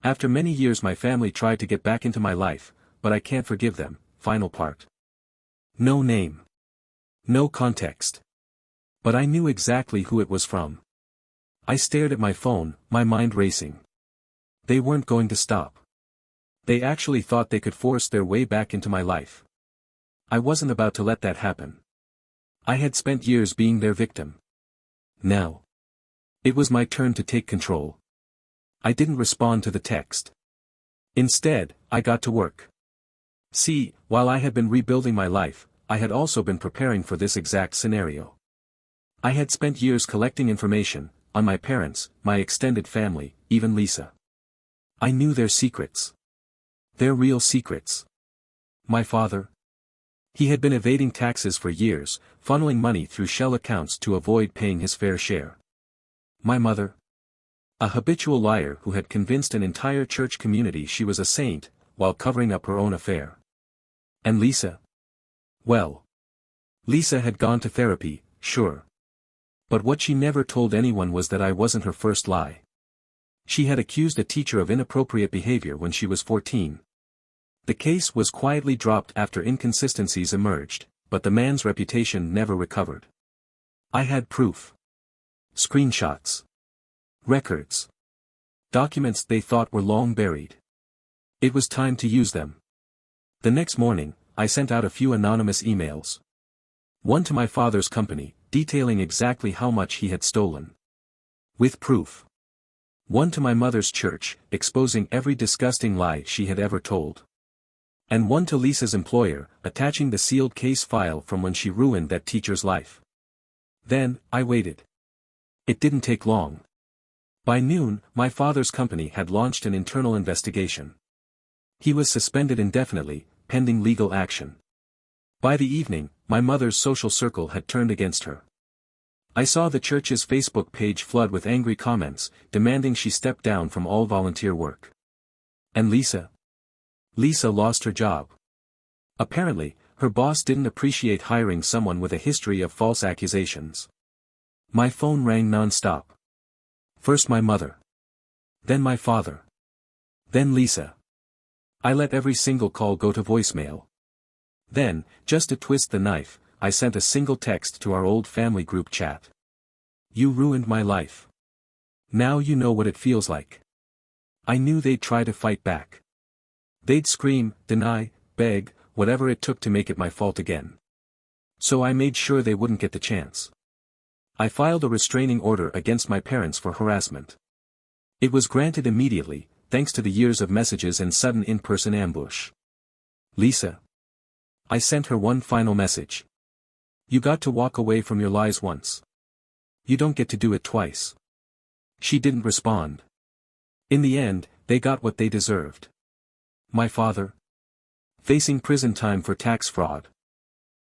After many years my family tried to get back into my life, but I can't forgive them. Final part. No name. No context. But I knew exactly who it was from. I stared at my phone, my mind racing. They weren't going to stop. They actually thought they could force their way back into my life. I wasn't about to let that happen. I had spent years being their victim. Now. It was my turn to take control. I didn't respond to the text. Instead, I got to work. See, while I had been rebuilding my life, I had also been preparing for this exact scenario. I had spent years collecting information, on my parents, my extended family, even Lisa. I knew their secrets. Their real secrets. My father. He had been evading taxes for years, funneling money through shell accounts to avoid paying his fair share. My mother. A habitual liar who had convinced an entire church community she was a saint, while covering up her own affair. And Lisa? Well. Lisa had gone to therapy, sure. But what she never told anyone was that I wasn't her first lie. She had accused a teacher of inappropriate behavior when she was 14. The case was quietly dropped after inconsistencies emerged, but the man's reputation never recovered. I had proof. Screenshots. Records. Documents they thought were long buried. It was time to use them. The next morning, I sent out a few anonymous emails. One to my father's company, detailing exactly how much he had stolen. With proof. One to my mother's church, exposing every disgusting lie she had ever told. And one to Lisa's employer, attaching the sealed case file from when she ruined that teacher's life. Then, I waited. It didn't take long. By noon, my father's company had launched an internal investigation. He was suspended indefinitely, pending legal action. By the evening, my mother's social circle had turned against her. I saw the church's Facebook page flood with angry comments, demanding she step down from all volunteer work. And Lisa? Lisa lost her job. Apparently, her boss didn't appreciate hiring someone with a history of false accusations. My phone rang non-stop. First my mother. Then my father. Then Lisa. I let every single call go to voicemail. Then, just to twist the knife, I sent a single text to our old family group chat. You ruined my life. Now you know what it feels like. I knew they'd try to fight back. They'd scream, deny, beg, whatever it took to make it my fault again. So I made sure they wouldn't get the chance. I filed a restraining order against my parents for harassment. It was granted immediately, thanks to the years of messages and sudden in-person ambush. Lisa. I sent her one final message. You got to walk away from your lies once. You don't get to do it twice. She didn't respond. In the end, they got what they deserved. My father. Facing prison time for tax fraud.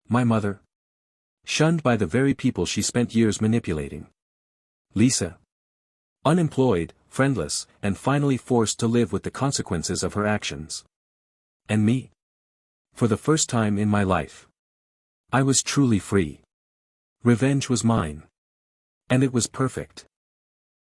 My mother. Shunned by the very people she spent years manipulating. Lisa. Unemployed, friendless, and finally forced to live with the consequences of her actions. And me? For the first time in my life. I was truly free. Revenge was mine. And it was perfect.